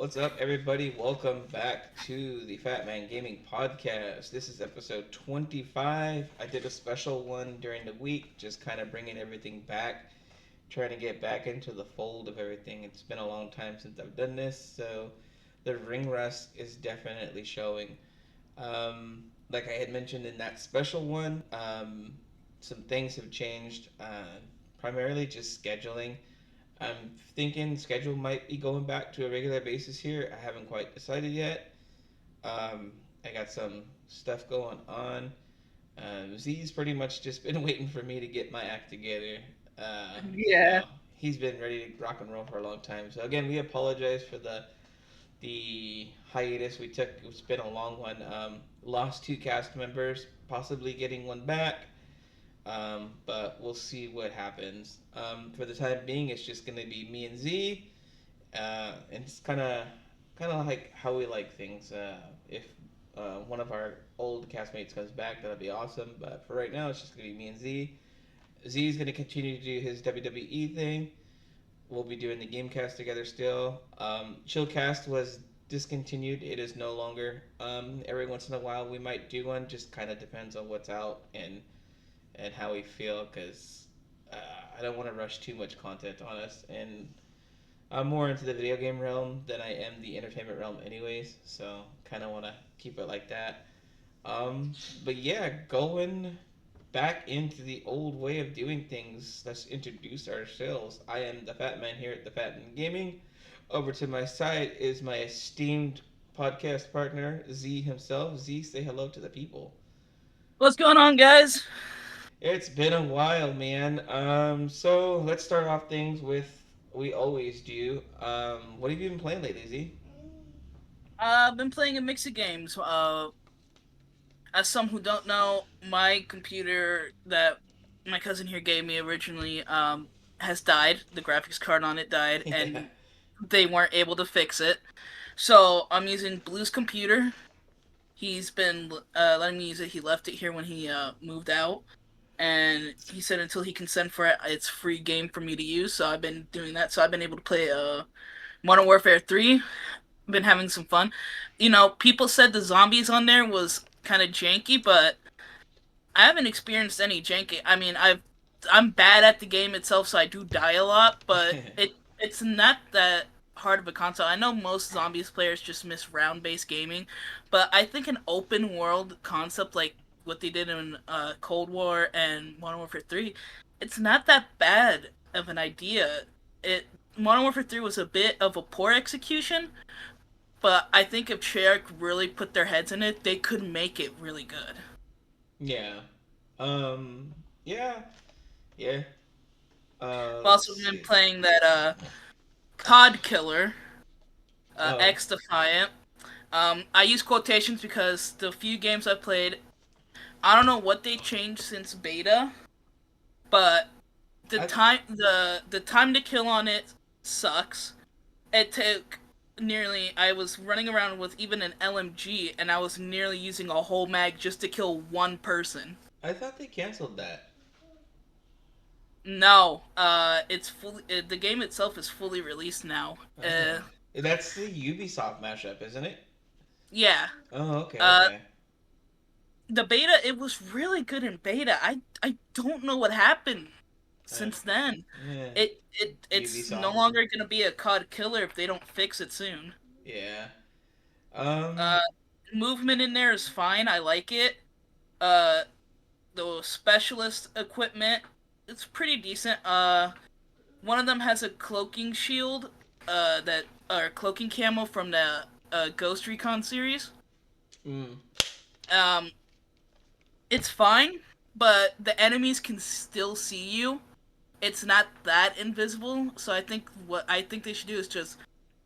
What's up, everybody? Welcome back to the Fat Man Gaming Podcast. This is episode 25. I did a special one during the week, just kind of bringing everything back, trying to get back into the fold of everything. It's been a long time since I've done this, so the ring rust is definitely showing. Like I had mentioned in that special one, some things have changed, primarily just scheduling. I'm thinking schedule might be going back to a regular basis here. I haven't quite decided yet. I got some stuff going on. Z's pretty much just been waiting for me to get my act together. Yeah. He's been ready to rock and roll for a long time. So again, we apologize for the hiatus we took. It's been a long one. Lost two cast members, possibly getting one back. But we'll see what happens. For the time being, it's just gonna be me and Z. And it's kind of like how we like things. If one of our old castmates comes back, that'll be awesome. But for right now, it's just gonna be me and Z. Z is gonna continue to do his WWE thing. We'll be doing the Gamecast together still. Chillcast was discontinued. It is no longer. Every once in a while, we might do one. Just kind of depends on what's out and how we feel because I don't want to rush too much content on us. And I'm more into the video game realm than I am the entertainment realm, anyways. So kind of want to keep it like that. Um, but yeah, going back into the old way of doing things, let's introduce ourselves. I am the Fat Man here at the Fat Man Gaming. Over to my side is my esteemed podcast partner, Z himself. Z, say hello to the people. What's going on, guys? It's been a while, man. So let's start off things with we always do. What have you been playing lately, Z? I've been playing a mix of games. As some who don't know, my computer that my cousin here gave me originally has died. The graphics card on it died, Yeah. and they weren't able to fix it. So I'm using Blue's computer. He's been letting me use it. He left it here when he moved out, and he said until he can send for it, it's free game for me to use. So I've been doing that. So I've been able to play Modern Warfare 3. Been having some fun. People said the zombies on there was kind of janky, but I haven't experienced any janky. I mean, I'm bad at the game itself, so I do die a lot, but it's not that hard of a concept. I know most zombies players just miss round-based gaming, but I think an open world concept like what they did in Cold War and Modern Warfare 3, it's not that bad of an idea. It Modern Warfare 3 was a bit of a poor execution, but I think if Treyarch really put their heads in it, they could make it really good. Yeah. Um. Yeah. Yeah. I've Let's also been see. playing that COD Killer, Oh, X Defiant. I use quotations because the few games I've played, I don't know what they changed since beta, but I the time to kill on it sucks. It took nearly I was running around with even an LMG and I was nearly using a whole mag just to kill one person. I thought they canceled that. No, it's fully the game itself is fully released now. That's the Ubisoft mashup, isn't it? Yeah. Oh, okay, Uh, okay. the beta it was really good in beta. I don't know what happened Uh, since then. yeah. It's no Ubisoft. longer gonna be a COD killer if they don't fix it soon. Yeah. Um. Uh, movement in there is fine. I like it. Uh, the specialist equipment it's pretty decent. One of them has a cloaking shield. That or cloaking camo from the Ghost Recon series. Mm, Um, it's fine, but the enemies can still see you. It's not that invisible, so I think what I think they should do is just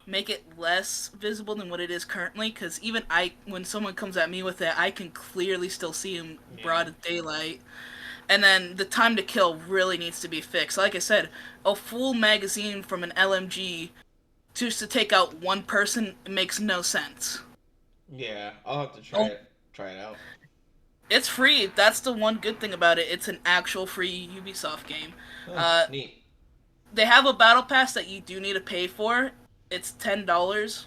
make it less visible than what it is currently. Because even when someone comes at me with it, I can clearly still see him yeah. broad daylight. And then the time to kill really needs to be fixed. Like I said, a full magazine from an LMG just to take out one person makes no sense. Yeah. I'll have to Oh, try it out. it's free. That's the one good thing about it. It's an actual free Ubisoft game. Huh. Uh, Neat. they have a battle pass that you do need to pay for. It's $10.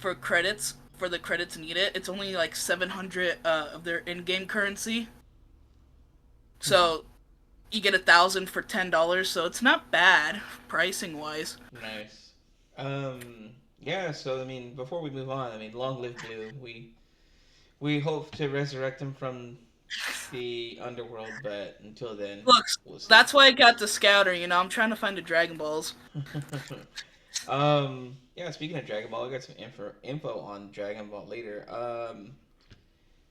for credits for the credits needed. It's only like 700 of their in-game currency. Mhm. So you get 1,000 for $10. So it's not bad pricing wise. Nice. Yeah. So I mean, before we move on, I mean, long live Blue. We hope to resurrect him from the underworld, but until then, Look, we'll see. that's why I got the scouter. I'm trying to find the Dragon Balls. Yeah. Speaking of Dragon Ball, I got some info on Dragon Ball later.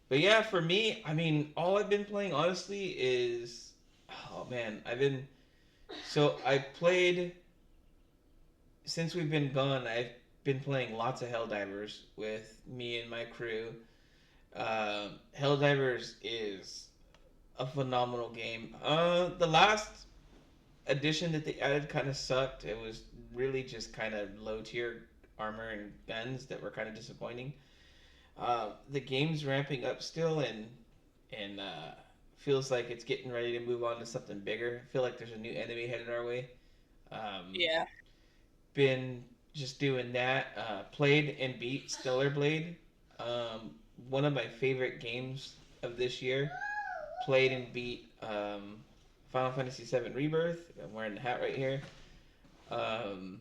But yeah, for me, I mean, all I've been playing honestly is, oh man, I played since we've been gone. I've been playing lots of Helldivers with me and my crew. Helldivers is a phenomenal game. The last edition that they added kind of sucked. It was really just kind of low tier armor and guns that were kind of disappointing. The game's ramping up still, and feels like it's getting ready to move on to something bigger. I feel like there's a new enemy headed our way. Um, Yeah. been just doing that. Played and beat Stellar Blade. Um, One of my favorite games of this year. Played and beat Final Fantasy VII Rebirth. I'm wearing the hat right here. Um,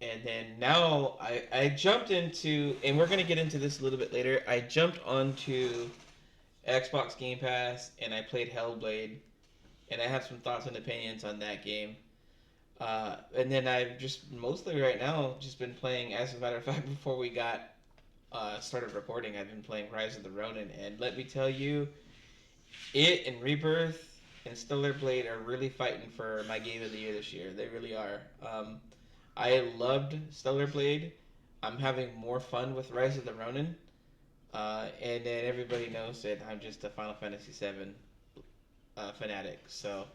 and then now I jumped into, and we're going to get into this a little bit later. I jumped onto Xbox Game Pass and I played Hellblade, and I have some thoughts and opinions on that game. And then I've just mostly right now just been playing. As a matter of fact, before we got started recording, I've been playing Rise of the Ronin, and let me tell you, it and Rebirth and Stellar Blade are really fighting for my game of the year this year. They really are. I loved Stellar Blade. I'm having more fun with Rise of the Ronin. And then everybody knows that I'm just a Final Fantasy VII fanatic. So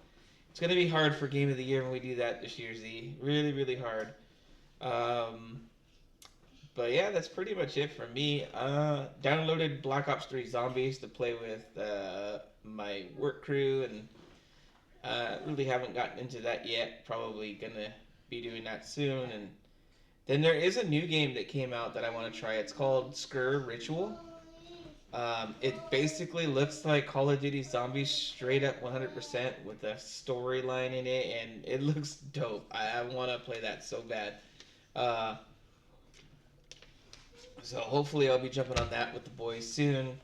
it's going to be hard for Game of the Year when we do that this year, Z. Really, really hard. Um, but yeah, that's pretty much it for me. Downloaded Black Ops 3 Zombies to play with my work crew, and really haven't gotten into that yet. Probably going to be doing that soon. And then there is a new game that came out that I want to try. It's called Skur Ritual. It basically looks like Call of Duty Zombies straight up 100% with a storyline in it, and it looks dope. I want to play that so bad. Uh, so hopefully I'll be jumping on that with the boys soon.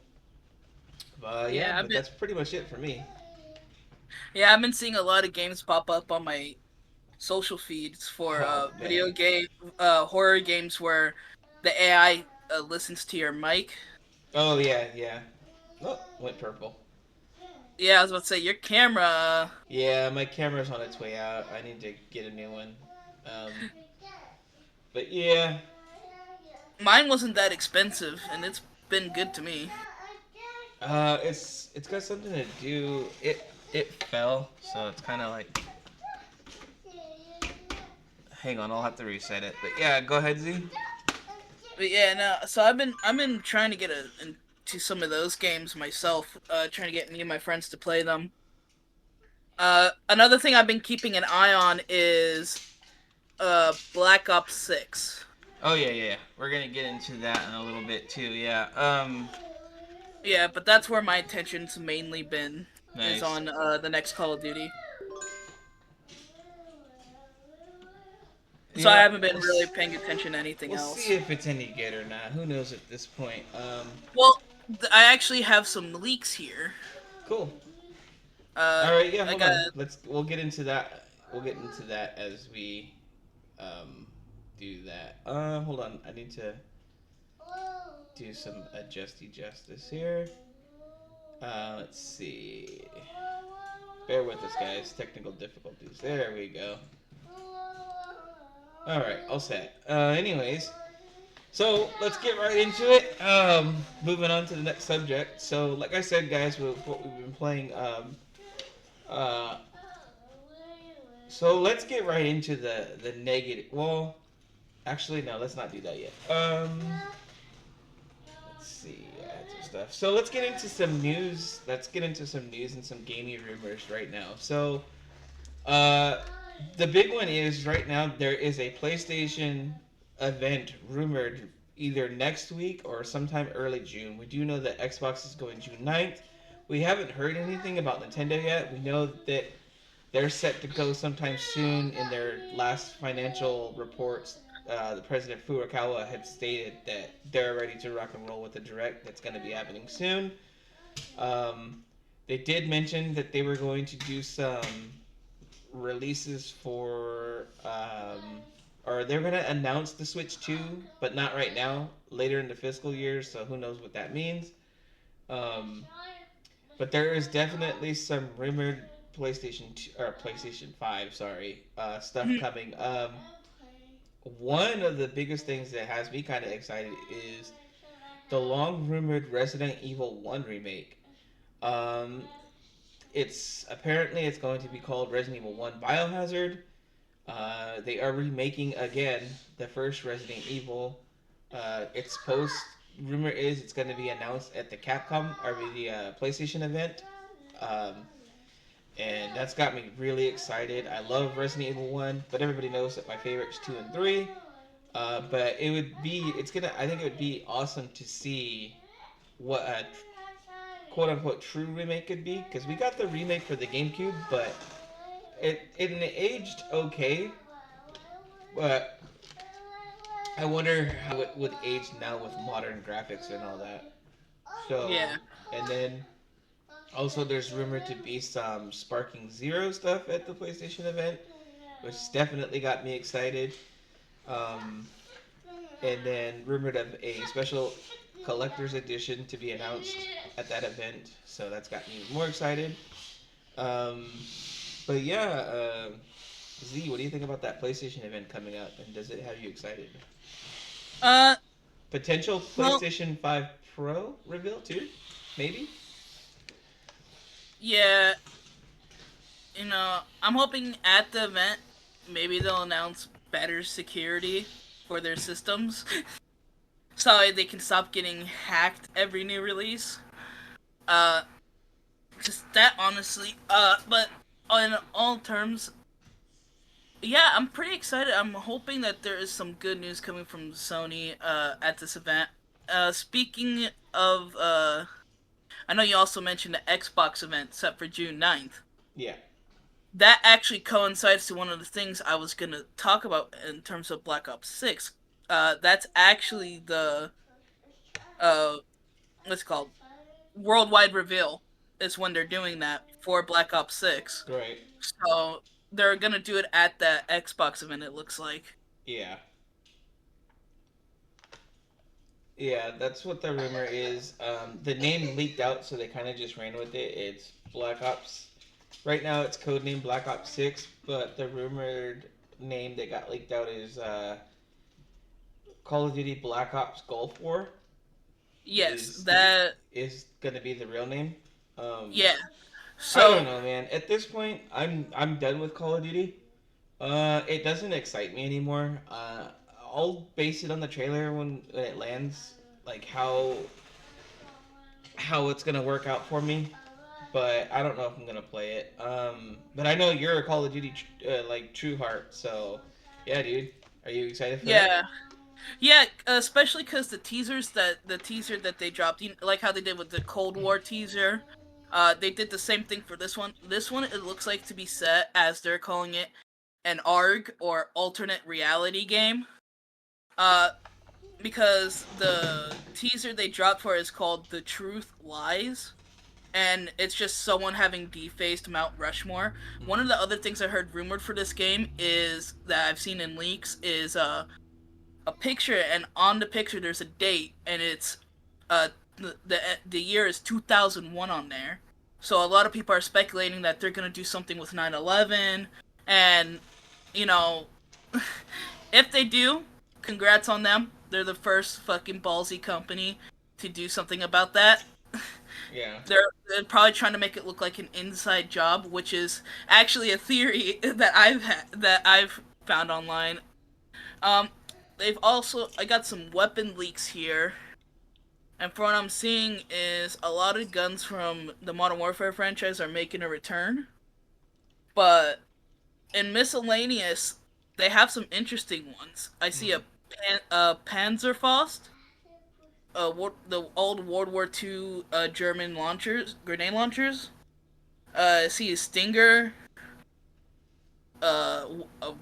Yeah, Yeah, I've but been that's pretty much it for me. yeah, I've been seeing a lot of games pop up on my social feeds for Oh video man. game horror games where the AI listens to your mic. Oh yeah, yeah. Oh, went purple. Yeah, I was about to say your camera. Yeah, my camera's on its way out. I need to get a new one. Um, but yeah, Mine wasn't that expensive, and it's been good to me. it's got something to do. It fell, so it's kind of like. Hang on, I'll have to reset it. But yeah, go ahead, Z. But yeah, no. So I've been trying to get into some of those games myself. Trying to get me and my friends to play them. Another thing I've been keeping an eye on is Black Ops 6. Oh yeah, yeah. We're gonna get into that in a little bit too. Yeah. Yeah, but that's where my attention's mainly been is Nice. on the next Call of Duty. So I Yeah, haven't been really paying attention to anything we'll see else. if it's any good or not. Who knows at this point? Well, I actually have some leaks here. Cool. Uh, All right. Yeah. I Hold got on. We'll get into that. We'll get into that as we um do that. Hold on. I need to do some adjusty justice here. Let's see. Bear with us, guys. Technical difficulties. There we go. All right, all set. Anyways, so let's get right into it. Moving on to the next subject. So, like I said, guys, with what we've been playing. Uh, so let's get right into the negative. Well, actually, no. Let's not do that yet. Let's see. Add some stuff. So let's get into some news. Let's get into some news and some gaming rumors right now. So, uh, the big one is right now there is a PlayStation event rumored either next week or sometime early June. We do know that Xbox is going June 9th. We haven't heard anything about Nintendo yet. We know that they're set to go sometime soon. In their last financial reports, the president Furukawa had stated that they're ready to rock and roll with the direct that's going to be happening soon. Um, they did mention that they were going to do some releases for, or they're going to announce the Switch 2, but not right now, later in the fiscal year, so who knows what that means. Um, but there is definitely some rumored PlayStation 2, or PlayStation 5, sorry, stuff coming. One of the biggest things that has me kind of excited is the long rumored Resident Evil 1 remake. Um, it's going to be called Resident Evil 1 Biohazard. They are remaking again the first Resident Evil. It's post rumor is it's going to be announced at the Capcom or the PlayStation event. Um, and that's got me really excited. I love Resident Evil 1, but everybody knows that my favorites 2 and 3. But I think it would be awesome to see what a quote unquote true remake could be. Because we got the remake for the GameCube, but it aged okay. But I wonder how it would age now with modern graphics and all that. So, Yeah. and then also there's rumored to be some Sparking Zero stuff at the PlayStation event, which definitely got me excited. Um, and then rumored of a special collector's edition to be announced at that event, so that's got me more excited. Um, but yeah, Z, what do you think about that PlayStation event coming up, and does it have you excited? Uh, Potential well, PlayStation 5 Pro reveal too, maybe. yeah, I'm hoping at the event, maybe they'll announce better security for their systems, so they can stop getting hacked every new release. Uh, just that honestly. But on all terms, yeah, I'm pretty excited. I'm hoping that there is some good news coming from Sony at this event. Speaking of I know you also mentioned the Xbox event set for June 9th. Yeah. That actually coincides to one of the things I was going to talk about in terms of Black Ops 6. That's actually the uh what's it called? Worldwide reveal is when they're doing that for Black Ops 6. Right. So they're going to do it at the Xbox event, it looks like. Yeah. Yeah, that's what the rumor is. The name leaked out, so they kind of just ran with it. It's Black Ops. Right now, it's codename Black Ops 6, but the rumored name that got leaked out is Call of Duty Black Ops Gulf War. Yes, Is that is gonna be the real name. yeah. I don't So, know, man. At this point, I'm done with Call of Duty. It doesn't excite me anymore. I'll base it on the trailer when it lands, like how it's gonna work out for me. But I don't know if I'm gonna play it. But I know you're a Call of Duty like true heart, so yeah, dude. Are you excited for it? yeah. Yeah, especially cuz the teaser that they dropped, like how they did with the Cold War teaser, they did the same thing for this one. This one it looks like to be set as they're calling it an ARG or alternate reality game. Uh because the teaser they dropped for it is called The Truth Lies, and it's just someone having defaced Mount Rushmore. One Mm-hmm. of the other things I heard rumored for this game is that I've seen in leaks is a picture, and on the picture there's a date, and it's the year is 2001 on there. So a lot of people are speculating that they're gonna do something with 9/11, and you know, if they do, congrats on them. They're the first fucking ballsy company to do something about that. Yeah. They're probably trying to make it look like an inside job, which is actually a theory that I've found online. Um, they've also I got some weapon leaks here, and from what I'm seeing is a lot of guns from the Modern Warfare franchise are making a return. But in miscellaneous, they have some interesting ones. I see Mm-hmm. a Panzerfaust, the old World War II German launchers, grenade launchers. See Stinger, uh,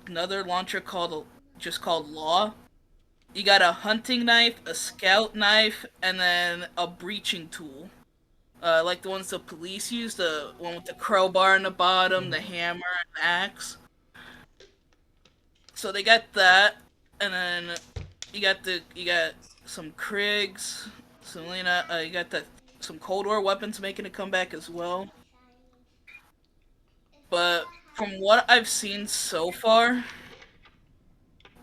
another launcher called Law. You got a hunting knife, a scout knife, and then a breaching tool. Like the ones the police use, the one with the crowbar in the bottom, the Mm-hmm. hammer, and the axe. So they got that, and then you got some Kriegs, some Lena. You got some Cold War weapons making a comeback as well. But from what I've seen so far,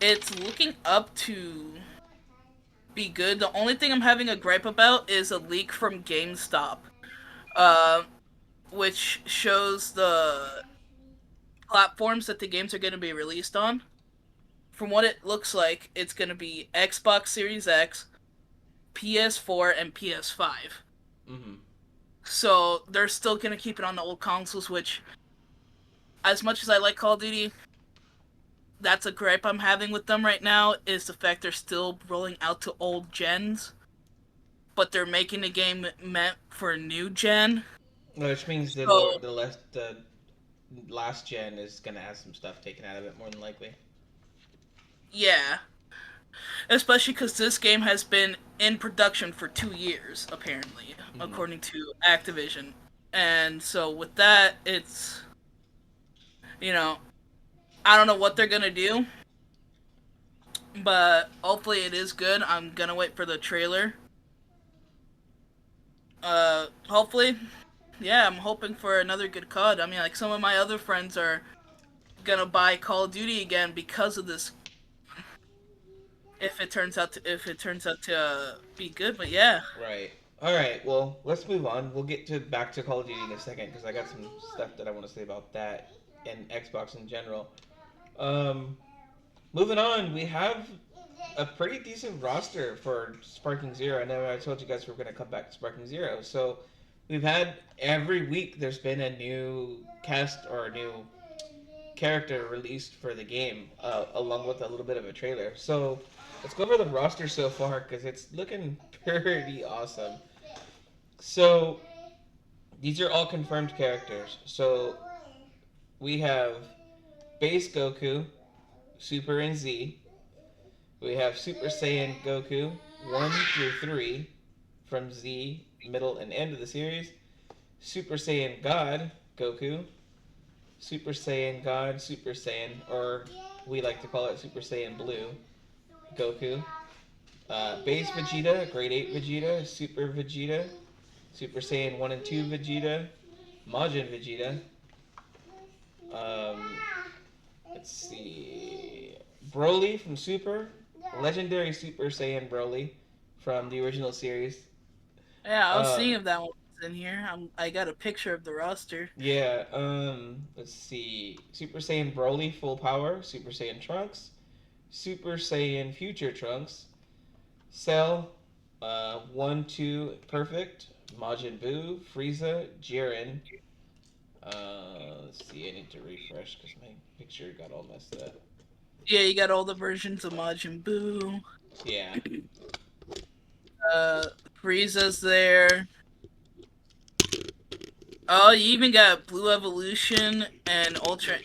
it's looking up to be good. The only thing I'm having a gripe about is a leak from GameStop, uh, which shows the platforms that the games are going to be released on. From what it looks like, it's going to be Xbox Series X, PS4, and PS5. Mm-hmm. So they're still going to keep it on the old consoles, which, as much as I like Call of Duty, that's a gripe I'm having with them right now, is the fact they're still rolling out to old gens, but they're making the game meant for new gen. Which means So, the last gen is gonna have some stuff taken out of it more than likely. yeah. Especially because this game has been in production for 2 years, apparently, Mm-hmm. according to Activision. And so with that, you know, I don't know what they're gonna do, but hopefully it is good. I'm gonna wait for the trailer. Hopefully, yeah, I'm hoping for another good COD. I mean, like some of my other friends are gonna buy Call of Duty again because of this. If it turns out to be good, but yeah, Right. All right. Well, let's move on. We'll get to back to Call of Duty in a second because I got some stuff that I want to say about that and Xbox in general. Um, moving on, we have a pretty decent roster for Sparking Zero. I know I told you guys we are going to come back to Sparking Zero. So we've had every week there's been a new cast or a new character released for the game, along with a little bit of a trailer. So let's go over the roster so far because it's looking pretty awesome. So these are all confirmed characters. So we have Base Goku, Super and Z. We have Super Saiyan Goku 1 through 3 from Z, middle and end of the series. Super Saiyan God Goku, Super Saiyan God, Super Saiyan, or we like to call it Super Saiyan Blue Goku. Base Vegeta, Grade 8 Vegeta, Super Vegeta, Super Saiyan 1 and 2 Vegeta, Majin Vegeta. Um, let's see. Broly from Super, Legendary Super Saiyan Broly from the original series. yeah, I was Uh, seeing if that one was in here. I got a picture of the roster. yeah, let's see. Super Saiyan Broly Full Power, Super Saiyan Trunks, Super Saiyan Future Trunks, Cell, 1, 2, Perfect, Majin Buu, Frieza, Jiren. Let's see, I need to refresh because my picture got all messed up. Yeah, you got all the versions of Majin Buu. Yeah. Uh, Frieza's there. Oh, you even got Blue Evolution and Ultra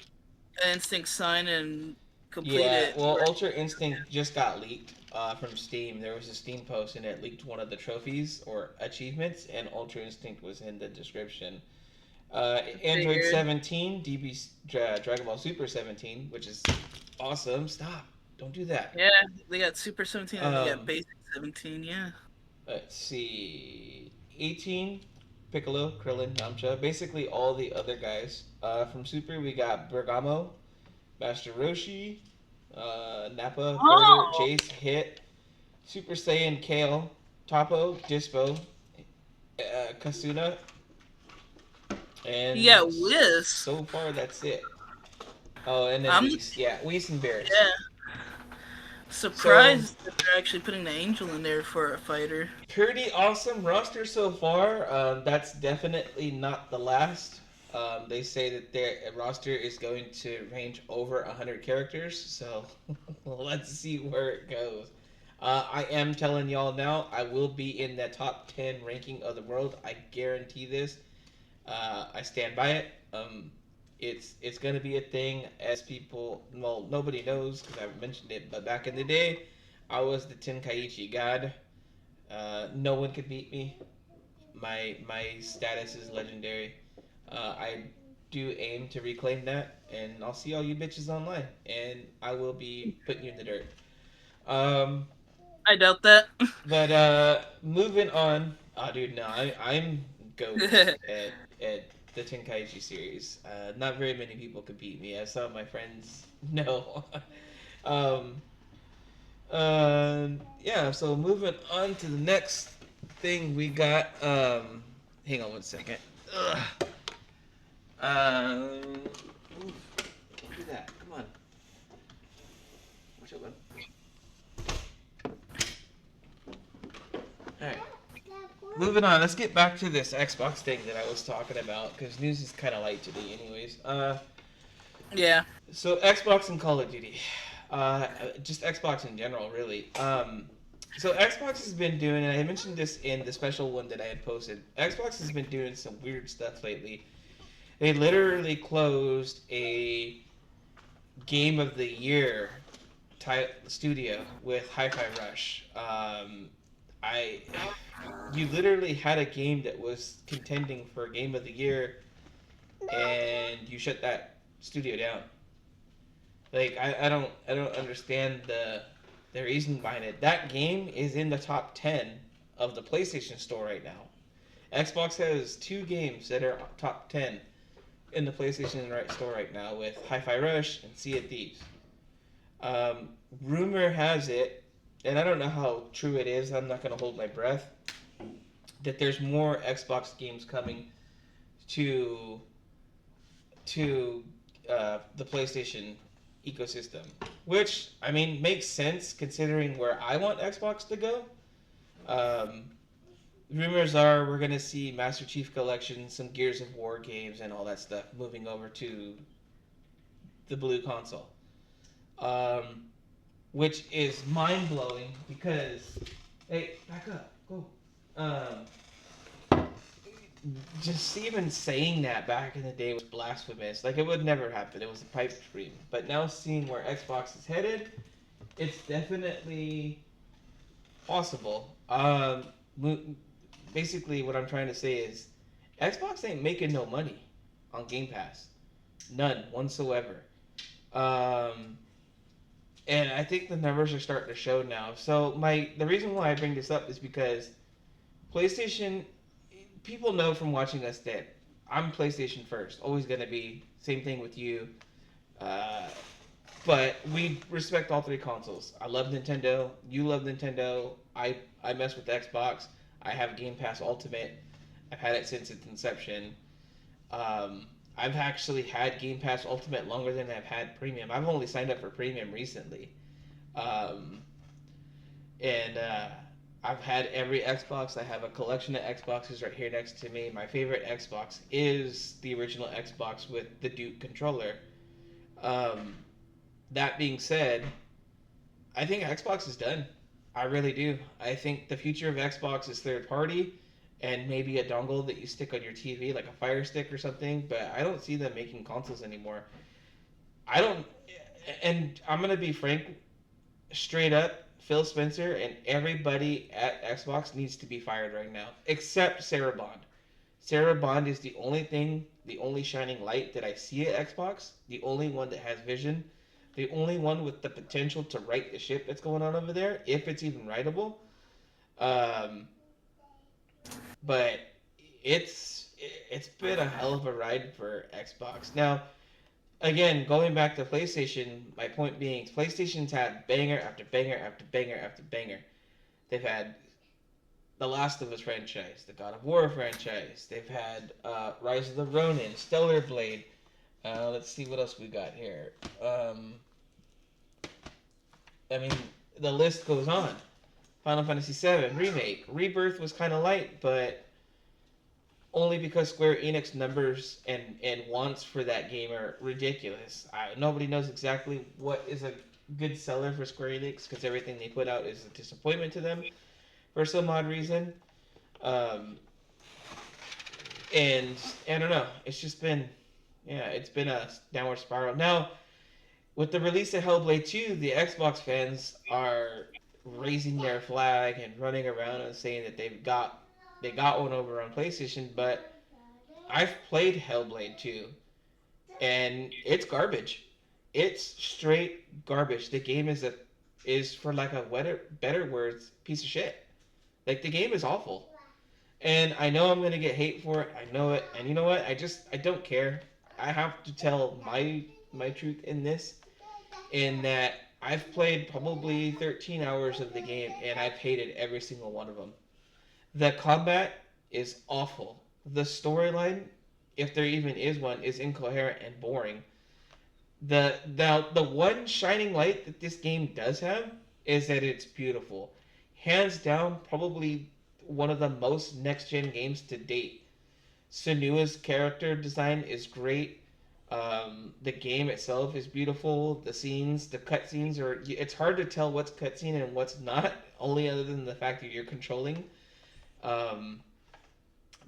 Instinct Sign and Yeah, completed. well, Ultra Instinct just got leaked from Steam. There was a Steam post and it leaked one of the trophies or achievements, and Ultra Instinct was in the description. Android Figured. 17, Dragon Ball Super 17, which is awesome. Stop. Don't do that. Yeah, they got Super 17 and they got Um, Basic 17. Yeah. let's see. 18, Piccolo, Krillin, Yamcha. Basically all the other guys. From Super, we got Bergamo, Master Roshi, Nappa, Burger, Oh, Jace, Hit, Super Saiyan, Kale, Topo, Dispo, Kasuna, you got and Whis. so far that's it. Oh, and then I'm Whis. Yeah, Whis and Bears. yeah So, surprised that they're actually putting the Angel in there for a fighter. pretty awesome roster so far. That's definitely not the last. They say that their roster is going to range over 100 characters, so let's see where it goes. I am telling y'all now, I will be in that top 10 ranking of the world. I guarantee this. I stand by it. It's gonna be a thing as people. Well, nobody knows because I haven't mentioned it, but back in the day, I was the Tenkaichi god. No one could beat me. My status is legendary. I do aim to reclaim that, and I'll see all you bitches online, and I will be putting you in the dirt. Um, I doubt that. but moving on. Oh, dude, no, I'm goat at the Tenkaichi series. Not very many people can beat me, as some of my friends know. um, yeah. So moving on to the next thing we got. Hang on one second. Ugh. Oof, do that. Come on. What's up, bud? All right. Moving on. Let's get back to this Xbox thing that I was talking about because news is kind of light today, anyways. Yeah. So Xbox and Call of Duty, just Xbox in general, really. So Xbox has been doing, and I mentioned this in the special one that I had posted. Xbox has been doing some weird stuff lately. They literally closed a Game of the Year studio with Hi-Fi Rush. I You literally had a game that was contending for Game of the Year, and you shut that studio down. Like I don't understand the reason behind it. That game is in the top 10 of the PlayStation Store right now. Xbox has two games that are top 10 in the PlayStation Store right now with Hi-Fi Rush and Sea of Thieves. Rumor has it, and I don't know how true it is. I'm not gonna hold my breath. That there's more Xbox games coming to to the PlayStation ecosystem, which I mean makes sense considering where I want Xbox to go. Um, Rumors are we're gonna see Master Chief Collection, some Gears of War games, and all that stuff moving over to the blue console, um, which is mind blowing because hey, back up, go. Um, just even saying that back in the day was blasphemous. Like it would never happen. It was a pipe dream. But now seeing where Xbox is headed, it's definitely possible. Basically, what I'm trying to say is, Xbox ain't making no money on Game Pass, none whatsoever. Um, and I think the numbers are starting to show now. So the reason why I bring this up is because PlayStation, people know from watching us that I'm PlayStation first. Always gonna be. Same thing with you. Uh, but we respect all three consoles. I love Nintendo. You love Nintendo. I mess with Xbox. I have Game Pass Ultimate. I've had it since its inception. I've actually had Game Pass Ultimate longer than I've had Premium. I've only signed up for Premium recently. Um, and I've had every Xbox. I have a collection of Xboxes right here next to me. My favorite Xbox is the original Xbox with the Duke controller. Um, that being said, I think Xbox is done. I really do. I think the future of Xbox is third party and maybe a dongle that you stick on your TV, like a Fire Stick or something. But I don't see them making consoles anymore. I don't. And I'm gonna be frank, straight up. Phil Spencer and everybody at Xbox needs to be fired right now, except Sarah Bond. Sarah Bond is the only thing, the only shining light that I see at Xbox, the only one that has vision, the only one with the potential to right the ship that's going on over there, if it's even writable. Um, but it's been a hell of a ride for Xbox. Now, again, going back to PlayStation, my point being, PlayStation's had banger after banger after banger after banger. They've had the Last of Us franchise, the God of War franchise. They've had Rise of the Ronin, Stellar Blade. Let's see what else we got here. I mean, the list goes on. Final Fantasy VII Remake. Rebirth was kind of light, but only because Square Enix numbers and wants for that game are ridiculous. Nobody knows exactly what is a good seller for Square Enix because everything they put out is a disappointment to them for some odd reason. Um, and I don't know. It's just been, yeah, it's been a downward spiral. Now, with the release of Hellblade 2, the Xbox fans are raising their flag and running around and saying that they got one over on PlayStation, but I've played Hellblade 2 and it's garbage. It's straight garbage. The game is for like a better words piece of shit. Like the game is awful. And I know I'm gonna get hate for it. I know it. And you know what? I don't care. I have to tell my truth in this, in that I've played probably 13 hours of the game and I've hated every single one of them. The combat is awful. The storyline, if there even is one, is incoherent and boring. The one shining light that this game does have is that it's beautiful. Hands down, probably one of the most next gen games to date. Senua's character design is great. The game itself is beautiful. The scenes, the cutscenes are. It's hard to tell what's cutscene and what's not, only other than the fact that you're controlling. Um,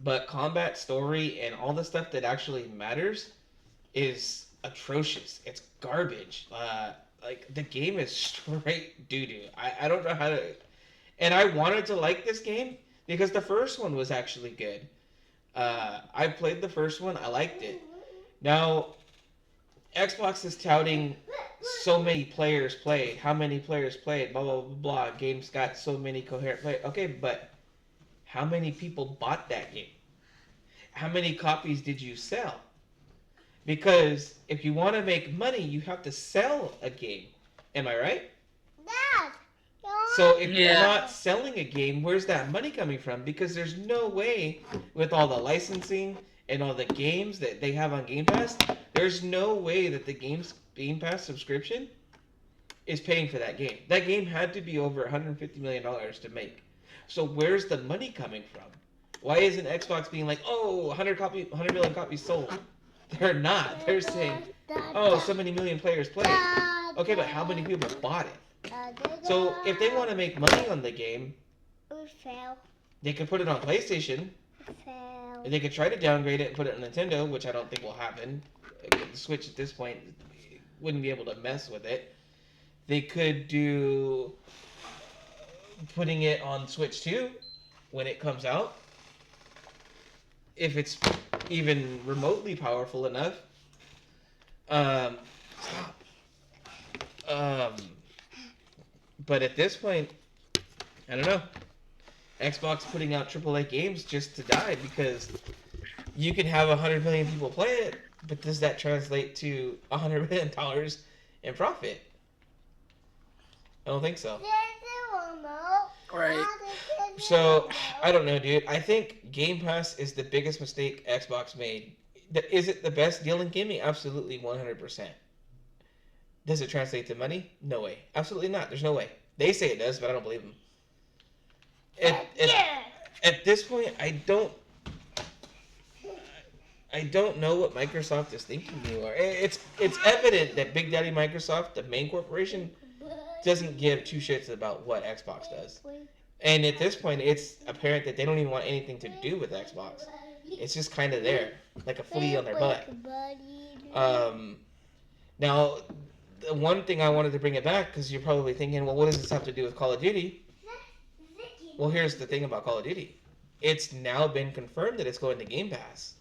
but combat, story, and all the stuff that actually matters is atrocious. It's garbage. Like the game is straight doo doo. I don't know how to. And I wanted to like this game because the first one was actually good. I played the first one. I liked it. Now Xbox is touting so many players played. How many players played? Blah blah blah blah. Games got so many coherent play. Okay, but how many people bought that game? How many copies did you sell? Because if you want to make money, you have to sell a game. Am I right? Dad, So if you're Yeah. not selling a game, where's that money coming from? Because there's no way, with all the licensing and all the games that they have on Game Pass, there's no way that the Game Pass subscription is paying for that game. That game had to be over $150 million to make. So where's the money coming from? Why isn't Xbox being like, oh, 100 million copies sold? They're not. They're saying, oh, so many million players played. Okay, but how many people bought it? So if they want to make money on the game, We fail. they could put it on PlayStation. Fail. They could try to downgrade it and put it on Nintendo, which I don't think will happen. The Switch at this point wouldn't be able to mess with it. They could do putting it on Switch 2 when it comes out, if it's even remotely powerful enough. Stop. But at this point, I don't know. Xbox putting out AAA games just to die because you can have 100 million people play it, but does that translate to $100 million in profit? I don't think so. Right. So, I don't know, dude. I think Game Pass is the biggest mistake Xbox made. Is it the best deal in gaming? Absolutely, 100%. Does it translate to money? No way. Absolutely not. There's no way. They say it does, but I don't believe them. At this point, I don't know what Microsoft is thinking anymore. It's evident that Big Daddy Microsoft, the main corporation, doesn't give two shits about what Xbox does. And at this point, it's apparent that they don't even want anything to do with Xbox. It's just kind of there, like a flea on their butt. Now, the one thing I wanted to bring it back, because you're probably thinking, well, what does this have to do with Call of Duty? Well, here's the thing about Call of Duty. It's now been confirmed that it's going to Game Pass.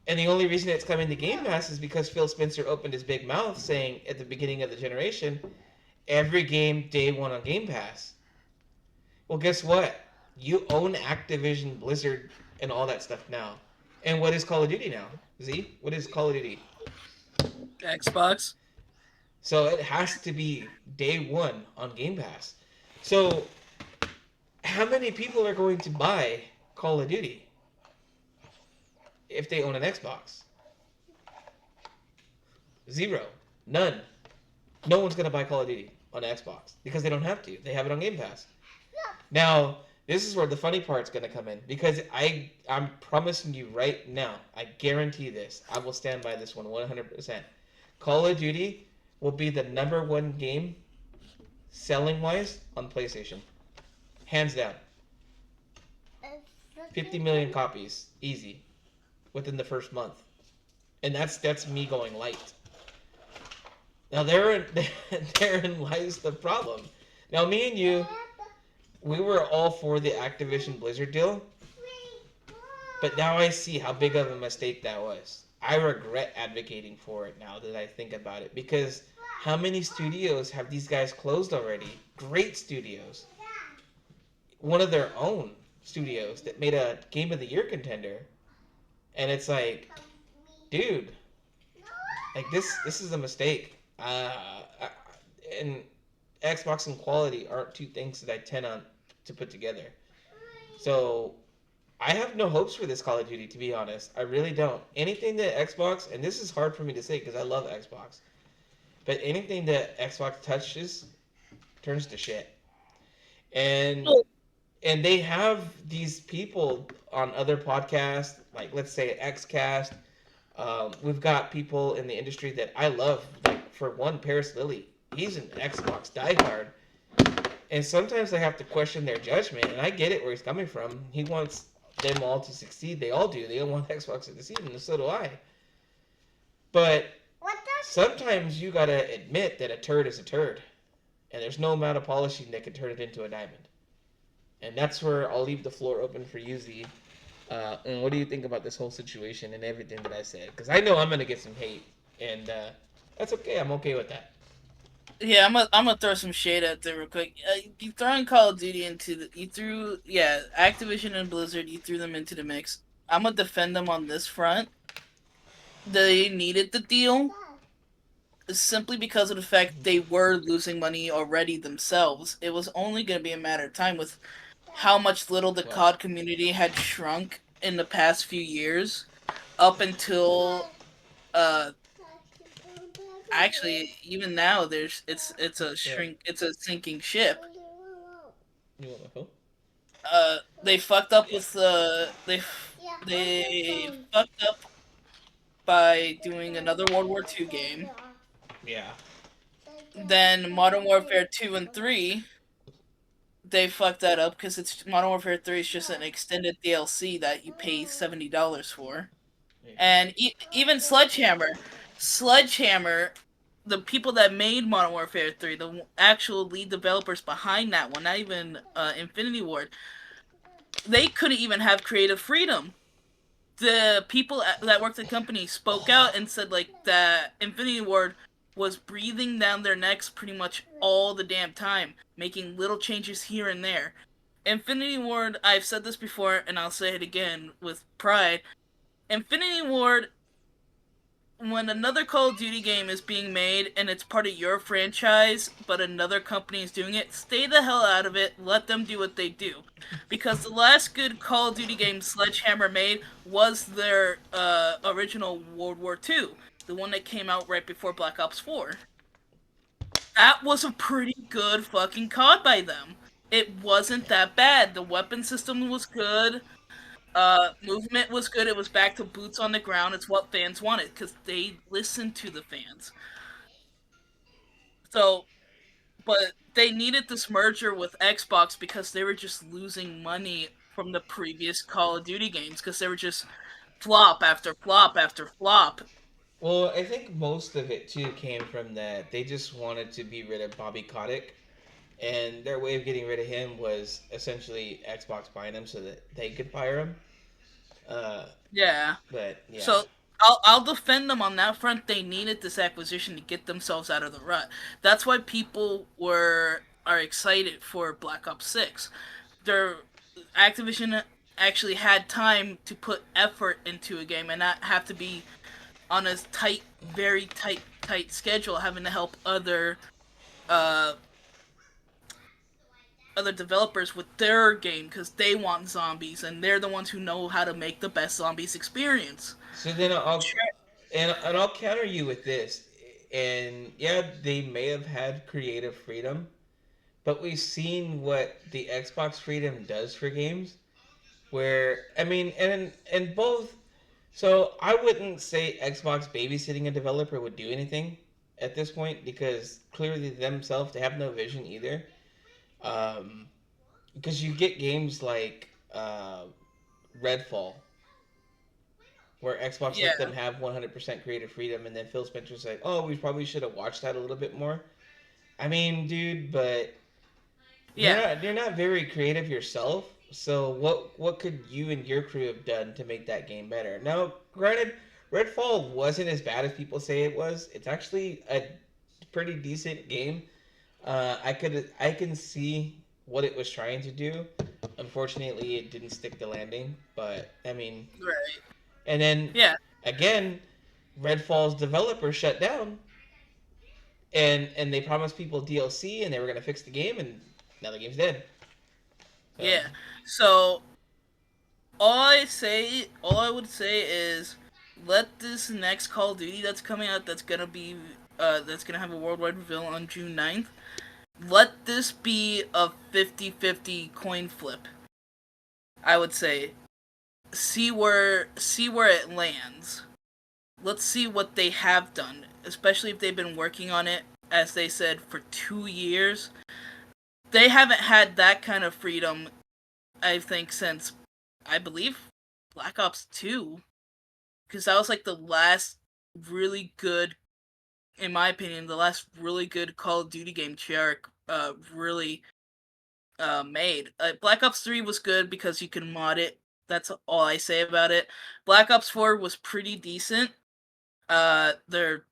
And the only reason it's coming to Game Pass is because Phil Spencer opened his big mouth saying at the beginning of the generation, every game day one on Game Pass. Well, guess what? You own Activision, Blizzard, and all that stuff now. And what is Call of Duty now? Z? What is Call of Duty? Xbox. So it has to be day one on Game Pass. So how many people are going to buy Call of Duty if they own an Xbox? Zero. None. No one's going to buy Call of Duty on Xbox because they don't have to. They have it on Game Pass. Now, This is where the funny part's gonna come in because I'm promising you right now, I guarantee this. I will stand by this 100%. Call of Duty will be the number one game selling wise on PlayStation, hands down. 50 million copies, easy, within the first month, and that's me going light. Now therein therein lies the problem. Now me and you, we were all for the Activision Blizzard deal, but now I see how big of a mistake that was. I regret advocating for it now that I think about it because how many studios have these guys closed already? Great studios. One of their own studios that made a Game of the Year contender. And it's like, dude, like this is a mistake. And Xbox and quality aren't two things that I tend on to put together. So I have no hopes for this Call of Duty, to be honest. I really don't. Anything that Xbox, and this is hard for me to say because I love Xbox, but anything that Xbox touches turns to shit. And and they have these people on other podcasts, like let's say XCast. We've got people in the industry that I love. Like for one, Paris Lilly. He's an Xbox diehard, and sometimes I have to question their judgment. And I get it where he's coming from. He wants them all to succeed. They all do. They don't want Xbox to succeed, and so do I. But sometimes you gotta admit that a turd is a turd, and there's no amount of polishing that can turn it into a diamond. And that's where I'll leave the floor open for you, Z. And what do you think about this whole situation and everything that I said? Because I know I'm gonna get some hate, and that's okay. I'm okay with that. Yeah, I'm gonna throw some shade out there real quick. You throwing Call of Duty Activision and Blizzard. You threw them into the mix. I'm gonna defend them on this front. They needed the deal simply because of the fact they were losing money already themselves. It was only gonna be a matter of time with how much little the COD community had shrunk in the past few years, up until actually even now it's a sinking ship. You want my phone? They fucked up with they fucked up by doing another World War II game. Yeah. Then Modern Warfare 2 and 3, they fucked that up because it's Modern Warfare 3 is just an extended DLC that you pay $70 for. And even Sledgehammer, the people that made Modern Warfare 3, the actual lead developers behind that one, not even Infinity Ward, they couldn't even have creative freedom. The people that worked at the company spoke out and said like that Infinity Ward was breathing down their necks pretty much all the damn time, making little changes here and there. Infinity Ward, I've said this before and I'll say it again with pride. Infinity Ward, when another Call of Duty game is being made and it's part of your franchise, but another company is doing it, stay the hell out of it. Let them do what they do. Because the last good Call of Duty game Sledgehammer made was their original World War II, the one that came out right before Black Ops 4. That was a pretty good fucking COD by them. It wasn't that bad. The weapon system was good. Movement was good. It was back to boots on the ground. It's what fans wanted because they listened to the fans. So, but they needed this merger with Xbox because they were just losing money from the previous Call of Duty games because they were just flop after flop after flop. Well, I think most of it too came from that they just wanted to be rid of Bobby Kotick, and their way of getting rid of him was essentially Xbox buying him so that they could fire him. Yeah. But yeah. So I'll defend them on that front. They needed this acquisition to get themselves out of the rut. That's why people are excited for Black Ops 6. Their Activision actually had time to put effort into a game and not have to be on a very tight schedule, having to help other developers with their game because they want zombies and they're the ones who know how to make the best zombies experience. So then I'll counter you with this. And yeah, they may have had creative freedom, but we've seen what the Xbox freedom does for games. Where I mean, and both. So I wouldn't say Xbox babysitting a developer would do anything at this point because clearly themselves they have no vision either. Um, because you get games like Redfall where Xbox Yeah, let them have 100% creative freedom, and then Phil Spencer's like, "Oh, we probably should have watched that a little bit more." I mean, dude, but yeah, you're not very creative yourself. So what could you and your crew have done to make that game better? Now, granted, Redfall wasn't as bad as people say it was. It's actually a pretty decent game. I can see what it was trying to do. Unfortunately, it didn't stick the landing. But I mean, right. and then Yeah, again, Redfall's developer shut down, and they promised people DLC and they were gonna fix the game, and now the game's dead. So yeah. So all I would say is, let this next Call of Duty that's coming out, that's gonna have a worldwide reveal on June 9th. Let this be a 50-50 coin flip. I would say, see where it lands. Let's see what they have done, especially if they've been working on it, as they said, for 2 years. They haven't had that kind of freedom, I think, since, I believe, Black Ops 2. Because that was like the last really good, in my opinion, the last really good Call of Duty game Treyarch really made. Black Ops 3 was good because you can mod it. That's all I say about it. Black Ops 4 was pretty decent. Their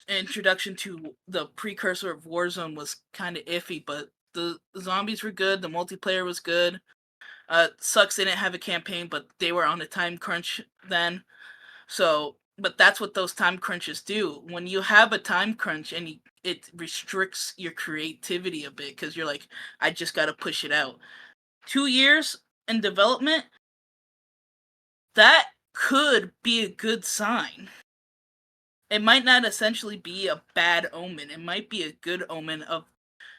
introduction to the precursor of Warzone was kind of iffy, but the zombies were good. The multiplayer was good. Sucks they didn't have a campaign, but they were on a time crunch then. So, but that's what those time crunches do. When you have a time crunch and it restricts your creativity a bit because you're like, I just got to push it out. 2 years in development, that could be a good sign. It might not essentially be a bad omen. It might be a good omen of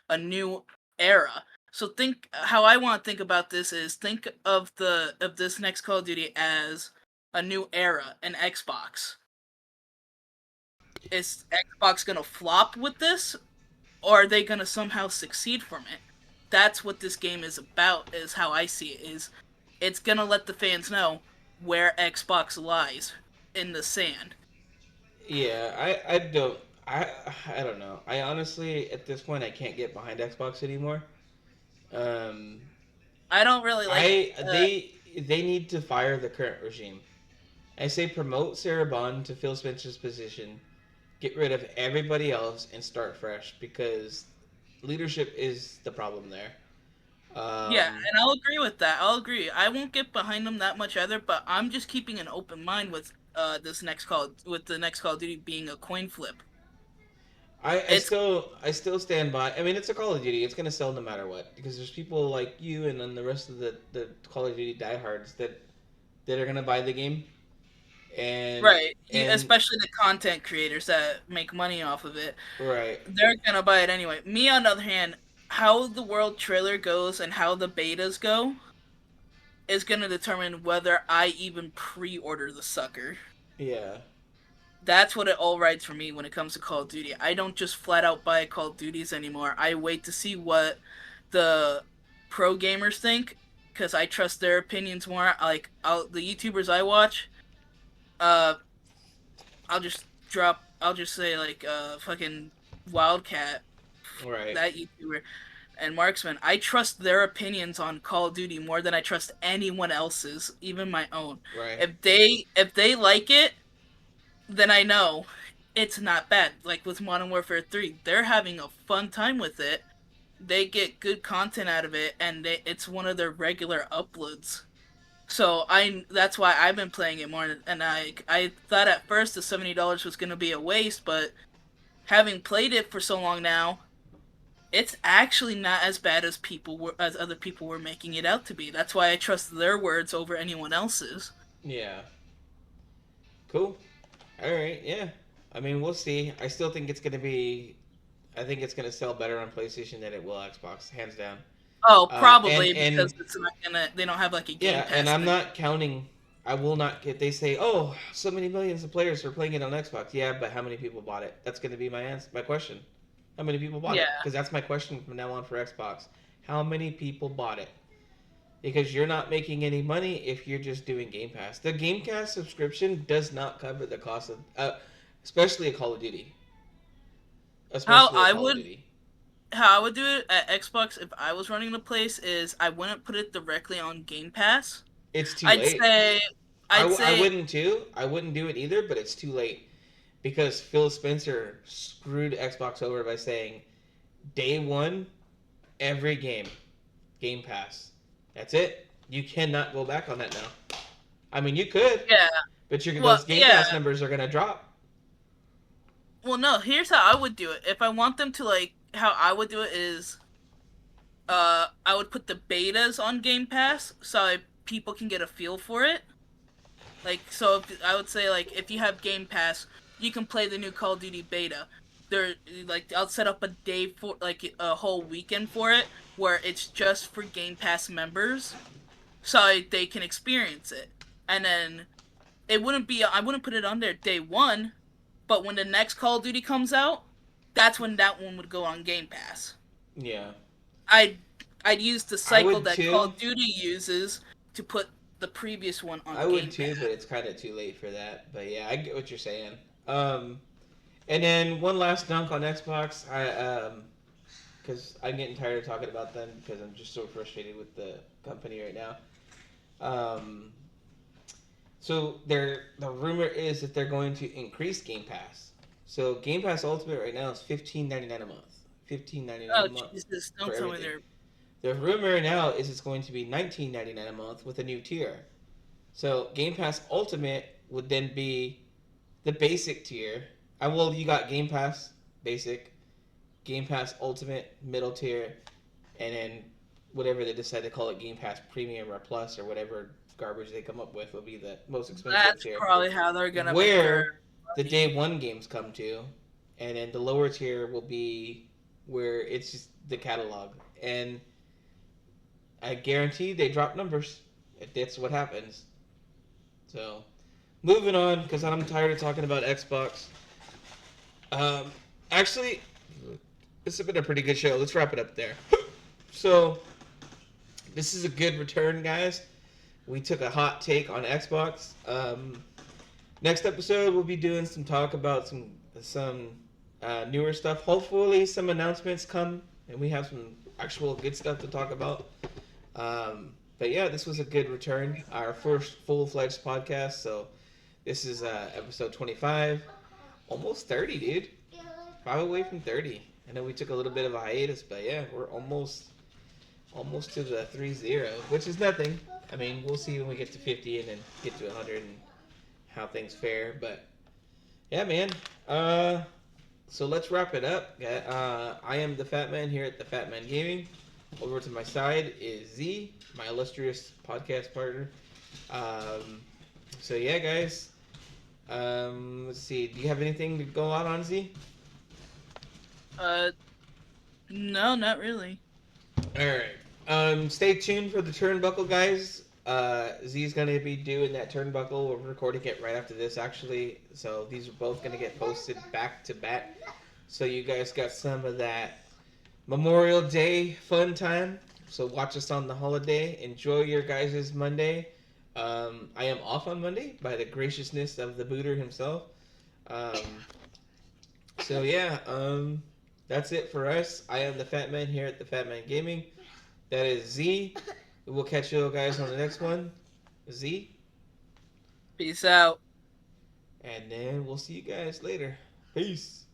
a new era. So think how I want to think about this is think of this next Call of Duty as a new era, an Xbox. Is Xbox gonna flop with this, or are they gonna somehow succeed from it? That's what this game is about. Is how I see it. Is it's gonna let the fans know where Xbox lies in the sand. yeah, I I don't know. I honestly at this point I can't get behind Xbox anymore. Um, I don't really like. I they need to fire the current regime. I say promote Sarah Bond to Phil Spencer's position, get rid of everybody else, and start fresh because leadership is the problem there. Yeah, Um, and I'll agree with that. I'll agree. I won't get behind them that much either, but I'm just keeping an open mind with the next Call of Duty being a coin flip. It's I still stand by. I mean, it's a Call of Duty. It's gonna sell no matter what because there's people like you and then the rest of the Call of Duty diehards that are gonna buy the game and right, and especially the content creators that make money off of it. right. They're gonna buy it anyway. Me, on the other hand, how the world trailer goes and how the betas go is gonna determine whether I even pre-order the sucker. Yeah. That's what it all rides for me when it comes to Call of Duty. I don't just flat out buy Call of Duties anymore. I wait to see what the pro gamers think because I trust their opinions more. The YouTubers I watch, uh, I'll just say like fucking Wildcat, Right. that YouTuber, and Marksman. I trust their opinions on Call of Duty more than I trust anyone else's, even my own. Right. If they like it, then I know it's not bad. Like with Modern Warfare 3, they're having a fun time with it. They get good content out of it, and it's one of their regular uploads. So that's why I've been playing it more. And I thought at first the $70 was gonna be a waste, but having played it for so long now, it's actually not as bad as other people were making it out to be. That's why I trust their words over anyone else's. Yeah. Cool. All right. Yeah. I mean, we'll see. I still think it's gonna be I think it's gonna sell better on PlayStation than it will Xbox, hands down. Oh, And probably and because it's not gonna. They don't have like a Game yeah, and Pass I'm thing. not counting. I will not get. They say, oh, so many millions of players are playing it on Xbox. Yeah, but how many people bought it? That's gonna be my answer. My question. How many people bought Yeah. it? Because that's my question from now on for Xbox. How many people bought it? Because you're not making any money if you're just doing Game Pass. The Game Pass subscription does not cover the cost of, especially a Call of Duty. How Especially a I Call of would Duty. how I would do it at Xbox if I was running the place is I wouldn't put it directly on Game Pass. It's too I'd late. say I'd I say wouldn't too. I wouldn't do it either, but it's too late because Phil Spencer screwed Xbox over by saying day one, every Game Pass. That's it. You cannot go back on that now. I mean, you could, yeah. but Well, those Game yeah. Pass numbers are gonna drop. Well, no. Here's how I would do it. If I want them to like, how I would do it is, I would put the betas on Game Pass so people can get a feel for it. Like, so I would say like if you have Game Pass, you can play the new Call of Duty beta. There, like, I'll set up a day for like a whole weekend for it where it's just for Game Pass members, so they can experience it. And then it wouldn't be I wouldn't put it on there day one, but when the next Call of Duty comes out, that's when that one would go on Game Pass. Yeah, I'd I'd use the I cycle would that Call too. of Duty uses to put the previous one on I would Game too, Pass. but it's kind of too late for that. But yeah, I get what you're saying. Um, and then one last dunk on Xbox. Because I'm getting tired of talking about them because I'm just so frustrated with the company right now. Um, so the rumor is that they're going to increase Game Pass. So Game Pass Ultimate right now is $15.99 a month. $15.99 Oh a month Jesus! for Don't tell me everything. they're. The rumor now is it's going to be $19.99 a month with a new tier. So Game Pass Ultimate would then be the basic tier. You got Game Pass Basic, Game Pass Ultimate middle tier, and then whatever they decide to call it, Game Pass Premium or Plus or whatever garbage they come up with will be the most expensive That's tier. probably how they're gonna make their Where the money. day one games come to, and then the lower tier will be where it's just the catalog. And I guarantee they drop numbers. That's what happens. So, moving on, because I'm tired of talking about Xbox. Um, actually, this has been a pretty good show. Let's wrap it up there. So, this is a good return, guys. We took a hot take on Xbox. Next episode, we'll be doing some talk about some newer stuff. Hopefully, some announcements come, and we have some actual good stuff to talk about. But yeah, this was a good return. Our first full-fledged podcast. So this is episode 25. Almost 30, dude. 5 away from 30. I know we took a little bit of a hiatus, but yeah, we're almost to the 3-0, which is nothing. I mean, we'll see when we get to 50 and then get to 100 and how things fare. But yeah, man. So let's wrap it up. I am the Fat Man here at the Fat Man Gaming. Over to my side is Z, my illustrious podcast partner. So yeah, guys. Let's see. Do you have anything to go out on, Z? No, not really. All right. Stay tuned for the turnbuckle, guys. Z's gonna be doing that turnbuckle. We're recording it right after this, actually. So these are both gonna get posted back to back. So you guys got some of that Memorial Day fun time. So watch us on the holiday. Enjoy your guys' Monday. I am off on Monday by the graciousness of the booter himself. Um, so yeah, that's it for us. I am the Fat Man here at the Fat Man Gaming. That is Z. We'll catch you guys on the next one. Z. Peace out. And then we'll see you guys later. Peace.